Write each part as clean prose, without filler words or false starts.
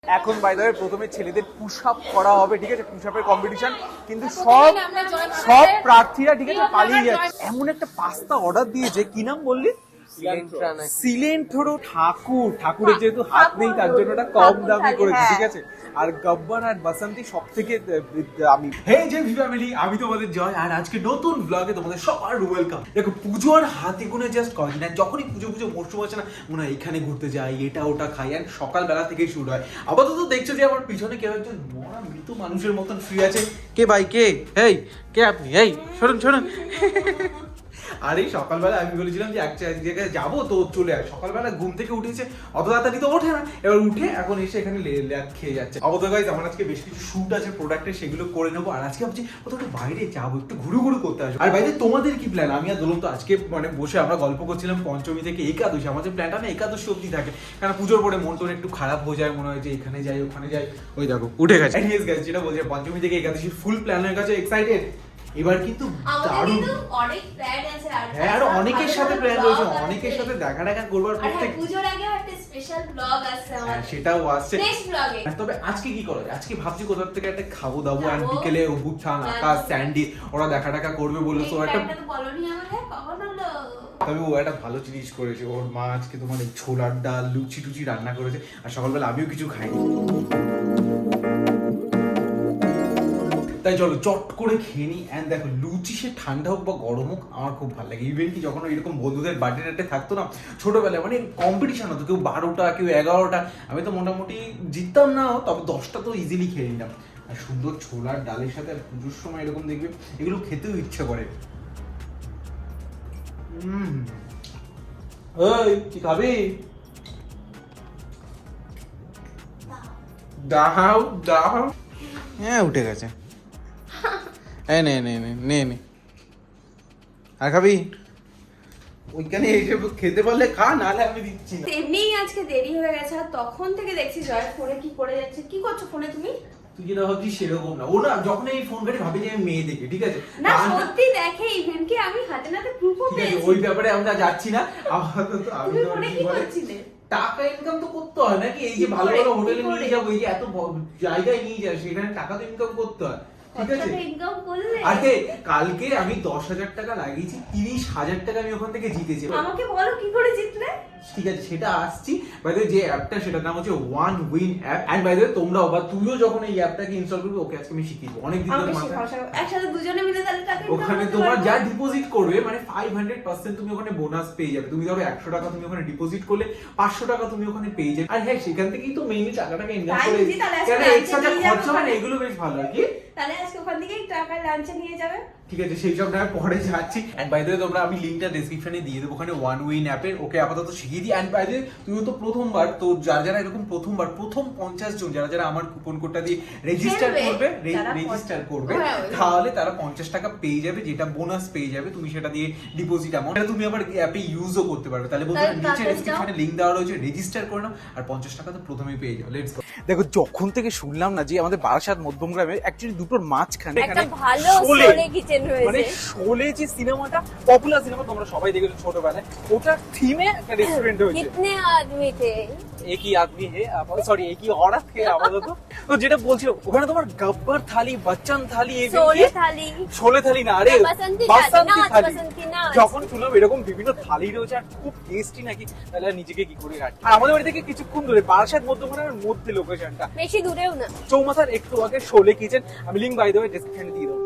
এখন by the way প্রথমে ছেলেদের পুশ আপ করা হবে, ঠিক আছে, পুশ আপের কম্পিটিশন, কিন্তু সব প্রার্থীরা ঠিক আছে পালিয়ে যাচ্ছে। এমন একটা পাস্তা অর্ডার দিয়েছে, কি নাম বললি? সিলেন্ট্রো। ঠাকুরের যেহেতু হাত নেই তার জন্য ওটা কম দামে করেছে, ঠিক আছে। আর গব্বর আর বাসন্তী সব থেকে আমি ফ্যামিলি, আমি তোমাদের জয়, আর আজকে নতুন ব্লগে তোমাদের সবার ওয়েলকাম। দেখো পুজোর হাতে গুনে জাস্ট কদিন, আর যখনই পুজো মরশুম আছে না, মনে হয় এখানে ঘুরতে যাই, এটা ওটা খাই, আর সকালবেলা থেকেই শুরু হয়। আপাতত দেখছো যে আমার পিছনে কেউ একজন মরা মৃত মানুষের মতন ফ্রি আছে। কে ভাই, কে? এই কে আপনি? এই শোনেন আর এই সকালবেলা আমি বলেছিলাম যে এক জায়গায় যাবো, তো চলে আয়। সকালবেলা ঘুম থেকে উঠেছে, অত তাড়াতাড়ি তো ওঠে না, এবার উঠে এখন এসে এখানে ল্যাদ খেয়ে যাচ্ছে। অবশ্য গাইস আমার আজকে বেশ কিছু শুট আছে প্রোডাক্টের, সেগুলো করে নেবো। আর আজকে ভাবছি কোথাও একটু বাইরে যাবো, একটু ঘুরু করতে আসবো। আর বাইরে তোমাদের কি প্ল্যান? আমি আর দোলন তো আজকে মানে বসে আমরা গল্প করছিলাম পঞ্চমী থেকে একাদশী, আমাদের প্ল্যানটা না একাদশী অব্দি থাকে, কারণ পুজোর পরে মন টোন একটু খারাপ হয়ে যায়, মনে হয় যে এখানে যাই ওখানে যাই। ওই দেখো উঠে গেছে। যেটা বলছে পঞ্চমী থেকে একাদশীর ফুল প্ল্যান হয়ে গেছে, এক্সাইটেড। এবার কিন্তু দারুণ অনেক প্ল্যান আছে, আর অনেকের সাথে প্ল্যান রয়েছে, অনেকের সাথে দেখা করবার প্রত্যেক পুজোর আগে একটা স্পেশাল ব্লগ আছে আমাদের, সেটাও আসছে নেক্সট ব্লগে। তবে আজকে কি করা যায়? আজকে ভাবছি কোথা থেকে একটা খাবো দাবো, আর বিকেলে উঠান আকাশ স্যান্ডি ওরা দেখা করবে বলে, তো একটা বলনি আমাকে কখন হলো। তবে ও একটা ভালো জিনিস করেছে, ওর মা আজকে তোমার ছোলার ডাল লুচি টুচি রান্না করেছে, আর সকালবেলা আমিও কিছু খাইনি। তাই চলো চট করে খেয়ে নি। অ্যান্ড দেখো লুচি সে ঠান্ডা হোক বা গরম হোক আমার খুব ভালো লাগে। ইভেন কি যখন এরকম বন্ধুদের বার্থডে টার্থডে থাকতো না ছোটবেলায়, মানে কম্পিটিশন হতো, কেউ 12টা কেউ 11টা, আমি তো মোটামুটি জিততাম না, তবে 10টা তো ইজিলি খেয়ে নিতাম। আর সুন্দর ছোলার ডালের সাথে আর পুজোর সময় এরকম দেখবে এগুলো খেতেও ইচ্ছে করে। এই কি খাবি? দাও। হ্যাঁ উঠে গেছে। নে আর খাবি? ওইখানে এসে খেতে পারলে খা, নাহলে আমি দিচ্ছি না। এমনিই আজকে দেরি হয়ে গেছে, আর তখন থেকে দেখছি জয় ফোনে কি করে যাচ্ছে। কি করছো ফোনে তুমি? তুই যেটা ভাবছিস সেরকম না, ও না যখন এই ফোন ঘাটে ভাবি যে আমি মেয়ে দেখে, ঠিক আছে না সত্যি দেখে, ইভেন কি আমি হাতে নাতে প্রুফও পেয়েছি। ওই ব্যাপারে আমরা যাচ্ছি না আপাতত। আমি তুমি ফোনে কি করছিলে? টাকা ইনকাম তো করতে হয় নাকি? এই যে ভালো ভালো হোটেলে নিয়ে যাবো, এই যে এত জায়গায় নিয়ে যায়, সেখানে টাকা তো ইনকাম করতে হয়, ঠিক আছে। আরে কালকে আমি 10,000 টাকা লাগিয়েছি, 30,000 টাকা আমি ওখান থেকে জিতেছি। আমাকে বলো কি করে জিতলে? ঠিক আছে সেটা আসছি। বাই দ্য ওয়ে যে অ্যাপটা সেটার নাম হচ্ছে one win app. And by the way তোমরাও বা তুইও যখন এই অ্যাপটাকে ইনস্টল করবি, ওকে আজকে আমি শিখিয়ে দেবো। অনেক দিন ধরে একসাথে দুজনে মিলে তাহলে টাকা ওখানে তোমার যা ডিপোজিট করবে মানে 500% তুমি ওখানে বোনাস পেয়ে যাবে। তুমি ধরো 100 টাকা তুমি ওখানে ডিপোজিট করলে 500 টাকা তুমি ওখানে পেয়ে যাবে। আর হ্যাঁ সেখান থেকেই তো মেইনলি টাকাটাকে ইনকাম করে, কারণ এক্সট্রা যা খরচা হয় না এগুলো বেশ ভালো আর কি। তাহলে আজকে ওখান থেকেই টাকা লাঞ্চে নিয়ে যাবে, ঠিক আছে সেই সব না পরে যাচ্ছি। এন্ড বাই দ্য ওয়ে তোমরা আমি লিংকটা ডেসক্রিপশনে দিয়ে দেবো, ওখানে ওয়ান উইন অ্যাপের। ওকে আপাতত শিখিয়ে দিই। এন্ড বাই দ্য ওয়ে তুইও তো প্রথমবার, তো যারা এরকম প্রথম 50 জন যারা আমার কুপন কোডটা দিয়ে রেজিস্টার করবে তাহলে তারা 50 টাকা পেয়ে যাবে, যেটা বোনাস পেয়ে যাবে। তুমি সেটা দিয়ে ডিপোজিট অ্যামাউন্ট তুমি আবার অ্যাপে ইউজও করতে পারবে। তাহলে বন্ধুরা নিচে ডেসক্রিপশনে লিংক দেওয়া রয়েছে, রেজিস্টার করে নাও, আর 50 টাকা তো প্রথমেই পেয়ে যাও। Let's go. দেখো যখন থেকে শুনলাম না যে আমাদের বারাসাত মধ্যমগ্রামে অ্যাকচুয়ালি দুটোর মাঝখানে একটা ভালো শোলে কিচেন হয়েছে, মানে শোলে যে সিনেমাটা পপুলার সিনেমা তোমরা সবাই দেখেছো ছোটবেলায়, ওটা থিমে একটা রেস্টুরেন্ট হয়েছে। কিতনে আদমি থে? एक ही आदमी है, सॉरी एक ही औरत है आवाज। তো যেটা বলছিল ওখানে তোমার গব্বর থালি, বচ্চন থালি, শোলে থালি না, আরে বাসন্তী থালি। যখন শুনলাম এরকম বিভিন্ন থালি রয়েছে আর খুব টেস্টি নাকি, তাহলে নিজেকে কি করে রাখি। আর আমাদের বাড়ি থেকে কিছুক্ষণ দূরে, বারাসাত মধ্যমগ্রামের মধ্যে লোকেশনটা, বেশি দূরেও না, চৌমাথার একটু আগে শোলে কিচেন। আমি লিংক বাই দ্য ওয়ে ডেসক্রিপশনে দিয়ে দেবো।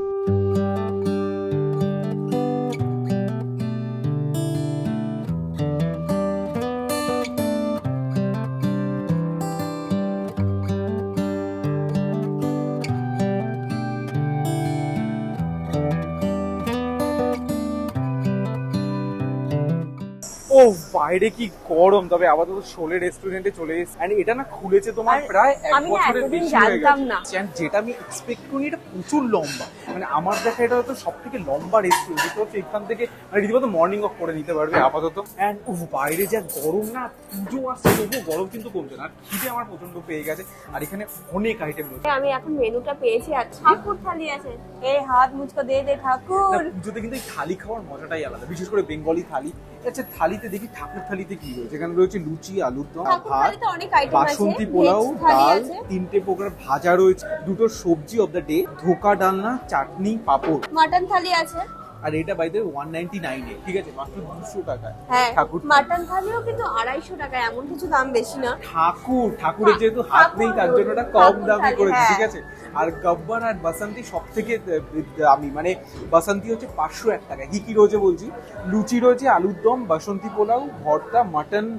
ও বাইরে কি গরম। তবে আপাতত শোলে রেস্টুরেন্টে চলে এসেছি। এন্ড এটা না খুলেছে তোমার প্রায় 1 বছরের বেশি হয়ে গেছে। এন্ড যেটা আমি এক্সপেক্ট করি এটা প্রচুর লম্বা, মানে আমার দেখা এটা হয়তো সবথেকে লম্বা রেস্টুরেন্ট। দেখতে পাচ্ছি এখান থেকে মানে রীতিমতো মর্নিং ওয়াক করে নিতে পারবে আপাতত। এন্ড বাইরে যা গরম না, পুজো আসছে তবুও গরম কিন্তু কমছে না। আর খিদে আমার প্রচন্ড পেয়ে গেছে, আর এখানে অনেক আইটেম রয়েছে। আমি এখন মেনুটা পেয়েছি, আর ঠাকুর থালি আছে। এই হাত মুচকো দে ঠাকুর। পুজোতে কিন্তু এই থালি খাওয়ার মজাটাই আলাদা, বিশেষ করে বেঙ্গলি থালি। আচ্ছা থালিতে দেখি ঠাকুর থালিতে কি রয়েছে, এখানে রয়েছে লুচি, আলুর দম, ঠাকুর ভাত, থালিতে অনেক আইটেম আছে, বাসন্তী পোলাও, ভেজ থালি ডাল, আছে, 3টে প্রকার ভাজা রয়েছে, 2টো সবজি অফ দ্য ডে, ধোকা ডালনা, চাটনি, পাপড়। মাটন থালি আছে। আর এটা বাইরে 199 এ, ঠিক আছে, মাত্র 200 টাকায়। হ্যাঁ, ঠাকুর মাটন থালিও কিন্তু 250 টাকা, এমন কিছু দাম বেশি না। ঠাকুরের যেহেতু হাত নেই তার জন্য এটা কম ঠাকুর দামে থালি, করেছে, হ্যাঁ। ঠিক আছে। আর গব্বর আর বাসন্তী সব থেকে দামি, মানে বাসন্তী হচ্ছে 501 টাকা। কি কি রয়েছে বলছি, লুচি রয়েছে, আলুর দম, বাসন্তী পোলাও, ভর্তা,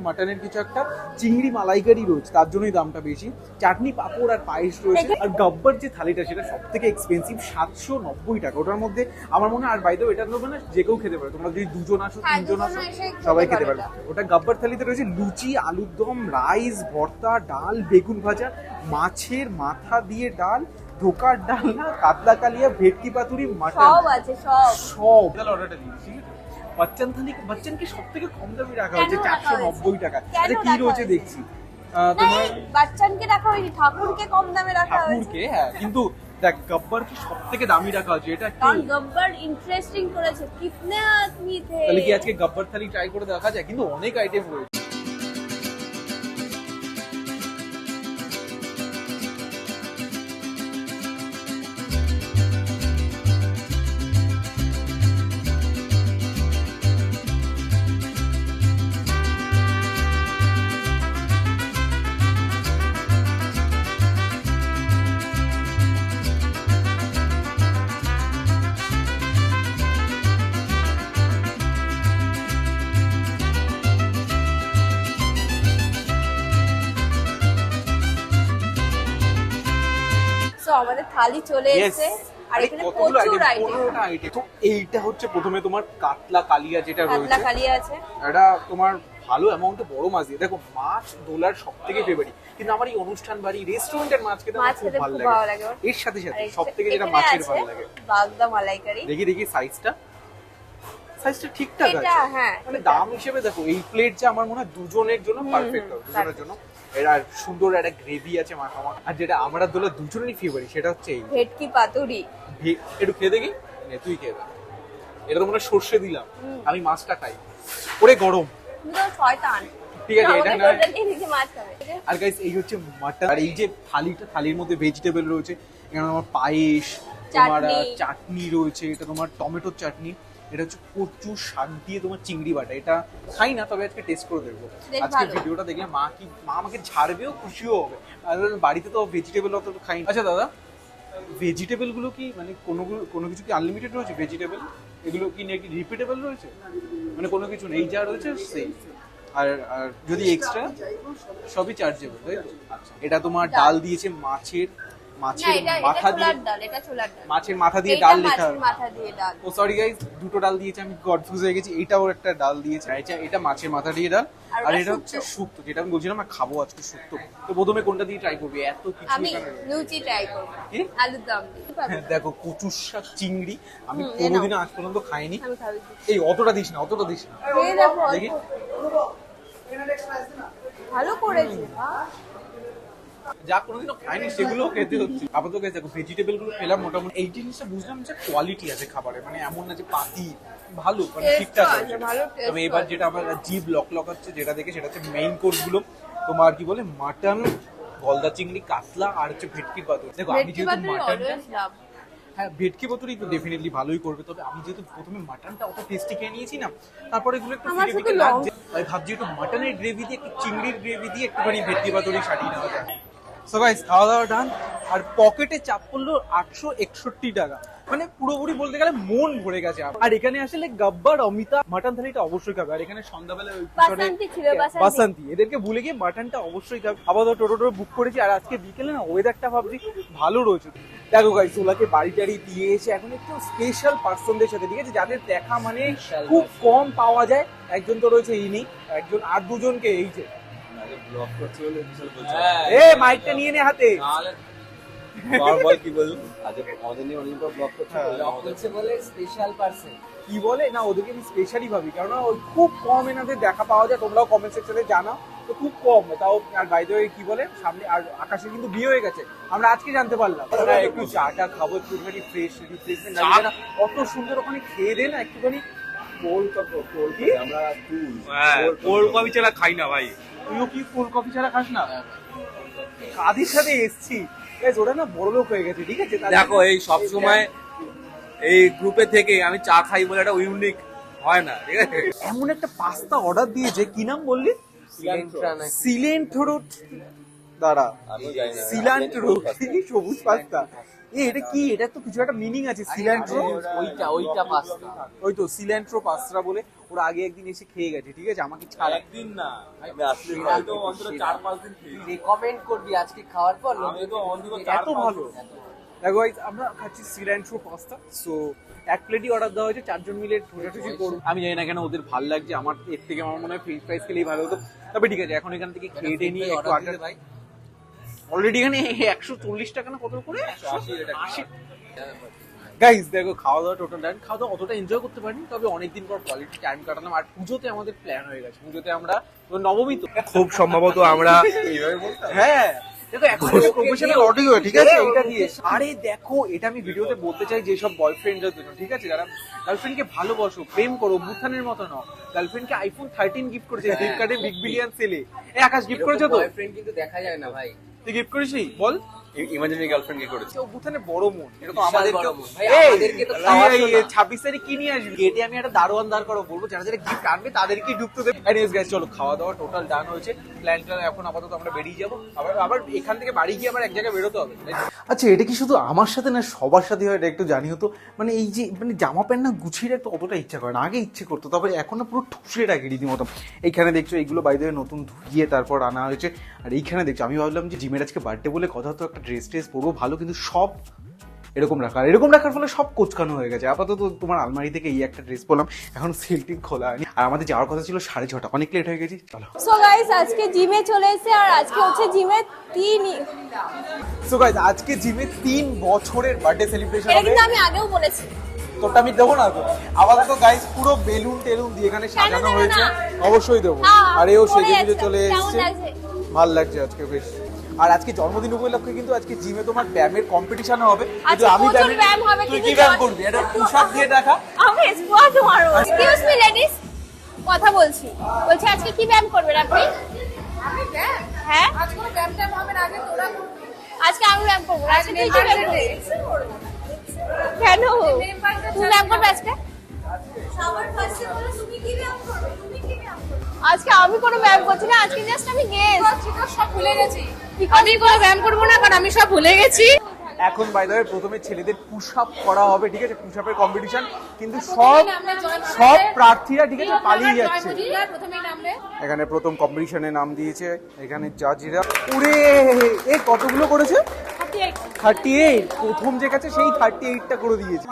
মাটনের কিছু একটা, চিংড়ি মালাইকারি রয়েছে, তার জন্যই দামটা বেশি, চাটনি, পাঁপড় আর পায়েস রয়েছে। আর গব্বর যে থালিটা সেটা সব থেকে এক্সপেন্সিভ, 790 টাকা। ওটার মধ্যে আমার মনে হয়, আর বাইদেও এটা নেবে না, যে কেউ খেতে পারে, তোমরা যদি 2জন আসো, হ্যাঁ, 3জন দুজন আসো, এসে খেতে সবাই খেতে পারে পারে। ওটা গব্বর থালিতে রয়েছে লুচি, আলুর দম, রাইস, ভর্তা, ডাল, বেগুন ভাজা, মাছের মাথা দিয়ে ডাল, ধোকার ডালনা, কাতলা কালিয়া, ভেটকি পাতুরি, মাটন, সব আছে, সব। অর্ডারটা দিয়েছি। বাচ্চান থালি, বাচ্চানকে সব থেকে কম দামে রাখা কেন হয়েছে, রাখা 490 টাকা। কেন আরে কি রাখা রয়েছে হয়েছে? দেখছি, না, তোমার এই বাচ্চানকে রাখা হয়নি, ঠাকুরকে কম দামে রাখা হয়েছে। ঠাকুরকে, হ্যাঁ, কিন্তু দেখ গব্বর কি সব থেকে দামি রাখা হয়েছে, এটা একটু। কারণ গব্বর ইন্টারেস্টিং করেছে, কিতনে আদমি থে। তাহলে কি আজকে গব্বর থালি ট্রাই করে দেখা যায়, কিন্তু অনেক আইটেম রয়েছে। সো আমাদের থালি চলে এসেছে, আর এখানে প্রচুর আইটেম। 15টা আইটেম। তো এইটা হচ্ছে প্রথমে তোমার কাতলা কালিয়া যেটা কাতলা রয়েছে, কালিয়া আছে। এটা তোমার ভালো অ্যামাউন্টে বড় মাছ দিয়ে। দেখো, মাছ দোলার সব থেকে ফেভারিট, কিন্তু আমার এই অনুষ্ঠান বাড়ি রেস্টুরেন্টের মাছ খেতে আমার খুব ভালো লাগে। এর সাথে সাথে সব থেকে যেটা মাছের ভালো লাগে, বাগদা মালাইকারি। দেখি সাইজটা ঠিকঠাক আছে, এটা হ্যাঁ, মানে দাম হিসেবে দেখো এই প্লেট যে আমার মনে হয় দুজনের জন্য পারফেক্ট হবে, দুজনের জন্য। এর আর সুন্দর একটা গ্রেভি আছে মাখামা। আর যেটা আমরা দোলা দুজনেরই ফেভারিট সেটা হচ্ছে এই ভেটকি পাতুরি। একটু খেয়ে দেখি, নে তুই খেয়ে দেখ। এটা তো মনে হয় সর্ষে দিলাম, আমি মাছটা খাই। ওরে গরম, তুমি তো শয়তান। ঠিক আছে, এটা না। মাছ খাবে। আর গাইস, এই হচ্ছে মাটন। আর এই যে থালির মধ্যে ভেজিটেবল রয়েছে, এখানে তোমার পায়েস, তোমার চাটনি রয়েছে, এটা তোমার টমেটোর চাটনি, এটা হচ্ছে কচু শাক দিয়ে তোমার চিংড়ি বাটা। এটা খাই না, তবে আজকে টেস্ট করে দেখবো। আজকে ভিডিওটা দেখলে মা আমাকে ঝাড়বেও, খুশিও হবে। আর বাড়িতে তো ভেজিটেবল অত খাই না। আচ্ছা দাদা, ভেজিটেবল গুলো কি মানে কোনো কিছু কি আনলিমিটেড রয়েছে ভেজিটেবল? এগুলো কি নাকি রিপিটেবল রয়েছে, মানে কোনো কিছু নেই, যা রয়েছে সেই? আর যদি এক্সট্রা সবই চার্জেবল, তাই তো? আচ্ছা, এটা তোমার ডাল দিয়েছে মাছের মাথা দিয়ে, মাছের মাথা দিয়ে ডাল লেখা। ও সরি গাইস, দুটো ডাল দিয়েছে, আমি কনফিউজ হয়ে গেছি। এটাও একটা ডাল দিয়েছে, এটা মাছের মাথা দিয়ে ডাল, আর এটা হচ্ছে শুক্তো, যেটা আমি বলছিলাম না খাবো আজকে শুক্তো। তো প্রথমে কোনটা দিয়ে ট্রাই করবি? এত কিছু আমি লুচি ট্রাই করব, আলুর দম দিয়ে। দেখো, কচুর শাক চিংড়ি আমি কোনোদিন আজ পর্যন্ত খাইনি। আমি খাবি। এই অতটা দিস না, খেয়ে দেখো, দেখি। ভালো করেছে। যা কোনোদিনও খাইনি সেগুলো খেতে হচ্ছে। আপাতত দেখো ভেজিটেবল গুলো খেলাম, মোটামুটি এই জিনিসটা বুঝলাম যে কোয়ালিটি আছে খাবারে, মানে এমন না যে পাতি, ভালো, মানে ঠিকঠাক আছে। তবে এবার যেটা আমার জিভ লক হচ্ছে যেটা দেখে, সেটা হচ্ছে মেইন কোর্স গুলো। তোমার কি বলে, মাটন, গলদা চিংড়ি, কাতলা, আর হচ্ছে ভেটকির পাতুরি। দেখো আমি যেহেতু মাটনটা, হ্যাঁ ভেটকি পাতুরি তো ডেফিনেটলি ভালোই করবে, তবে আমি যেহেতু প্রথমে মাটনটা অত টেস্টি খেয়ে নিয়েছি না, তারপরে এগুলো একটু ফিরে লাগছে। আমি ভাবছি একটু মাটনের গ্রেভি দিয়ে, একটু চিংড়ির গ্রেভি দিয়ে একটুখানি ভেটকি পাতুরি সাটিয়ে নেওয়া যায়। সো গাইস, খাওয়া দাওয়া ডান। আর পকেটে চাপ পড়লো 861 টাকা, মানে পুরোপুরি বলতে গেলে মন ভরে গেছে। আর এখানে আসলে গব্বর অমিতা মাটন থালিটা অবশ্যই খাবে। আর এখানে সন্ধ্যাবেলা বাসন্তী, এদেরকে ভুলে গিয়ে মাটনটা অবশ্যই খাবে। আপাতত টোটো বুক করেছি। আর আজকে বিকেলে না ওয়েদারটা ভাবছি ভালো রয়েছে। দেখো গাইস, ওলাকে বাড়ি টাড়ি দিয়ে এসে এখন একটু স্পেশাল পার্সনদের সাথে, ঠিক আছে, যাদের দেখা মানে খুব কম পাওয়া যায়। একজন তো রয়েছে ইনি, একজন আর দুজনকে এই যে ব্লগ করছে বলে বিশাল বলছে। এ মাইকটা নিয়ে নে হাতে। বল কি বলবো, আজ আমাদের নিয়ে অনেক ব্লগ করছে, ব্লগ করছে বলে স্পেশাল পারসন। কি বলে না, ওদেরকে আমি স্পেশালি ভাবি, কারণ ওই খুব কম এনাদের দেখা পাওয়া যায়। তোমরাও কমেন্ট সেকশনে জানাও, তো খুব কম তাও। আর বাই দ্য ওয়ে কি বলে, সামনে আর আকাশে কিন্তু বিয়ে হয়ে গেছে, আমরা আজকে জানতে পারলাম। একটু চাটা খাবো, একটুখানি ফ্রেশ রিফ্রেশমেন্ট, অত সুন্দর ওখানে খেয়ে দে না একটুখানি কি? আমরা ফুল কোল্ড কফি ছাড়া খাই না ভাই। তুইও কি ফুল কফি ছাড়া খাস না? কাদের সাথে এসছি গাইস, ওরা না বড় লোক হয়ে গেছে, ঠিক আছে? দেখো এই সব সময় এই গ্রুপে থেকে আমি চা খাই বলে একটা ইউনিক হয় না, ঠিক আছে? এমন একটা পাস্তা অর্ডার দিয়েছে, কি নাম বললি? সিলেন্ট্রো। দাঁড়া, আমি জানি না। সিলান্ট্রো, সবুজ পাস্তা। এটা কি? এটা তো কিছু একটা মিনিং আছে, সিলান্ট্রো। ওইটা পাস্তা। ওই তো সিলান্ট্রো পাস্তা বলে ওরা আগে একদিন এসে খেয়ে গেছে, ঠিক আছে? আমাকে ছাড়া একদিন না, আমি আসলে হয়তো অন্তত 4-5 দিন খেয়েছি। রেকমেন্ড করবি আজকে খাওয়ার পর আমি তো অন্তত এত ভালো। দেখো guys, আমরা খাচ্ছি সিলান্ট্রো পাস্তা। সো এক প্লেটই অর্ডার দেওয়া হয়েছে, 4 জন মিলে ঠোঁটাঠুটি করব। আমি জানি না কেন ওদের ভালো লাগছে, আমার এর থেকে আমার মনে হয় ফ্রেঞ্চ ফ্রাইস খেলেই ভালো হতো। তবে ঠিক আছে, এখন এখান থেকে খেয়ে টেয়ে নিয়ে একটু আড্ডা। ভাই। অলরেডি এখানে 140 টাকা না কত করে? 180। গাইস দেখো, খাওয়া দাওয়া টোটাল ডান। খাওয়া দাওয়া অতটা এনজয় করতে পারিনি, তবে অনেকদিন পর কোয়ালিটি টাইম কাটালাম। আর পুজোতে আমাদের প্ল্যান হয়ে গেছে, পুজোতে আমরা নবমী তো খুব সম্ভবত আমরা এইভাবে বলতাম। হ্যাঁ দেখো, এখন প্রফেশনাল অডিও, ঠিক আছে? এটা দিয়ে আরে দেখো, এটা আমি ভিডিওতে বলতে চাই যে সব বয়ফ্রেন্ডদের জন্য, ঠিক আছে? যারা গার্লফ্রেন্ডকে ভালোবাসো, প্রেম করো, বুথানের মতো নাও। গার্লফ্রেন্ডকে আইফোন 13 গিফট করেছে ফ্লিপকার্টে বিগ বিলিয়ন সেলে। এই আকাশ গিফট করেছে তো? বয়ফ্রেন্ড কিন্তু দেখা যায় না ভাই। তুই গিফট করিসনি? বল। ইমাজিনারি গার্লফ্রেন্ড কি করেছে? ও বুথানে বড় মন, এরকম বিশাল আমাদেরকে। বড় মন। ভাই, আমাদেরকে তো খাওয়াচ্ছো না। 26 তারিখ কি নিয়ে আসবি? গেটে আমি একটা দারোয়ান দাঁড় করবো, বলবো যারা যারা গিফট আনবে তাদেরকেই ঢুকতে দেবে। এনিওয়েজ গাইস, চলো খাওয়া দাওয়া টোটাল ডান হয়েছে। প্ল্যান এখন আপাতত আমরা বেরিয়ে যাবো। আবার এখান থেকে বাড়ি গিয়ে আবার এক জায়গায় বেরোতে হবে। আচ্ছা, এটা কি শুধু আমার সাথে না সবার সাথে হয়? এটা একটু জানি হতো। মানে এই যে মানে জামা প্যান্ট না গুছিয়ে রাখতে অতটা ইচ্ছা করে না, আগে ইচ্ছে করতো, তবে এখন না পুরো ঠুসে রাখি রীতিমতো। এইখানে দেখছো এইগুলো বাইরে নতুন ধুইয়ে তারপর আনা হয়েছে। আর এইখানে দেখছো, আমি ভাবলাম যে জিমের আজকে বার্থডে বলে কথা, তো একটা ড্রেস ট্রেস পরবো ভালো, কিন্তু সব এরকম রাখার ফলে সব কোচকানো হয়ে গেছে। আপাতত তোমার আলমারি থেকে এই একটা ড্রেস পরলাম, এখন সিলটিক খোলা হয়নি। আর আমাদের যাওয়ার কথা ছিল 6:30, অনেক লেট হয়ে গেছি। চলো। সো গাইস, আজকে জিমে চলে এসেছে, আর আজকে হচ্ছে জিমে 3। সো গাইস, আজকে জিমে 3 বছরের বার্থডে সেলিব্রেশন এটা হবে। কিন্তু আমি আগেও বলেছি। তোরটা আমি দেবো না তো? আপাতত গাইস পুরো বেলুন টেলুন দিয়ে এখানে সাজানো দেবে হয়েছে। না? অবশ্যই দেবো। হ্যাঁ, আর এও পরে সেজে গুজে আজকে চলে কেমন এসেছে, লাগছে? ভালো লাগছে আজকে বেশ। আর আজকে জন্মদিন উপলক্ষে কিন্তু আজকে জিমে তোমার ব্যায়ামের কম্পিটিশন হবে। কিন্তু আজকে আমি প্রচুর ব্যায়াম হবে, তুই কিন্তু কি ব্যায়াম করবি? এটা পুশ আপ দিয়ে দেখা। আমি স্কোয়াট মারবো। এক্সকিউজ মি লেডিস, কথা বলছি। বলছি আজকে কি ব্যায়াম করবেন আপনি? আমি ব্যায়াম? হ্যাঁ, আজ কোনো ব্যায়াম ট্যায়াম হবে না, আগে তোরা করবি। আজকে আমি ব্যায়াম করবো। আজকে তুই কি ব্যায়াম করবি? কেন তুমি ব্যায়াম করবে আজকে? আজকে আমি কোনো ব্যায়াম করছি না, আজকে জাস্ট আমি গেস্ট। সব ভুলে গেছি। আমি কোনো ব্যায়াম করবো না, কারণ আমি সব ভুলে গেছি। এখন বাই দ্য ওয়ে প্রথমে ছেলেদের পুশ আপ করা হবে, ঠিক আছে? পুশ আপের কম্পিটিশন, কিন্তু সব প্রার্থীরা, ঠিক আছে, পালিয়ে যাচ্ছে। প্রথমেই নামবে। এখানে প্রথম কম্পিটিশনে নাম দিয়েছে এখানে জাজিরা। ওরে এ কতগুলো করেছে? 38। প্রথম যে কাছে সেই 38টা করে দিয়েছে।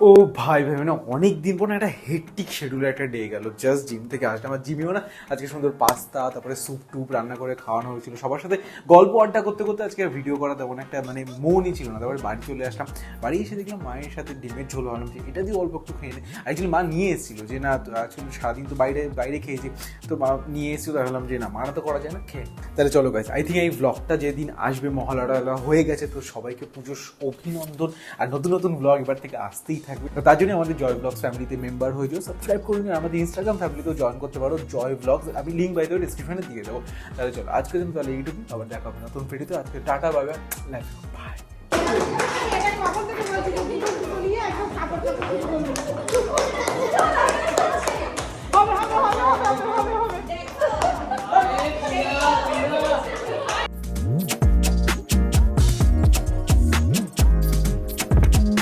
ও ভাই ভাই, মানে অনেকদিন পর একটা হেক্টিক শিডিউলে একটা ডে গেল। জাস্ট জিম থেকে আসলাম, আর জিমেও না আজকে সুন্দর পাস্তা, তারপরে স্যুপ টুপ রান্না করে খাওয়ানো হয়েছিল। সবার সাথে গল্প আড্ডা করতে করতে আজকে ভিডিও করা তেমন একটা মানে মনই ছিল না। তারপরে বাড়ি চলে আসলাম, বাড়ি এসে দেখলাম মায়ের সাথে ডিমের ঝোল বানালাম, যে এটা দিয়ে অল্প একটু খেয়ে নে। অ্যাকচুয়ালি মা নিয়ে এসেছিলো যে না, অ্যাকচুয়ালি সারাদিন তো বাইরে খেয়েছি, তো মা নিয়ে এসেছিল। ভাবলাম যে না, মানা তো করা যায় না, খেয়ে। তাহলে চলো গাইস, আই থিঙ্ক এই ব্লগটা যেদিন আসবে মহালয়া হয়ে গেছে, তো সবাইকে পুজোর অভিনন্দন। আর নতুন নতুন ব্লগ এবার থেকে আসতেই থাকবে। তার জন্য আমাদের জয় ব্লগস ফ্যামিলিতে মেম্বার হয়ে যাও, সাবস্ক্রাইব করে নিও। আমাদের ইনস্টাগ্রাম ফ্যামিলিতেও জয়েন করতে পারো, জয় ব্লগস। আমি লিঙ্ক বাই দেবো ডিসক্রিপশনে দিয়ে দেবো। তাহলে চলো আজকে দিন তাহলে এইটুকু, আবার দেখা হবে নতুন ভিডিওতে। আজকে টাটা, বাই বাই, লাইক, বাই। হবে।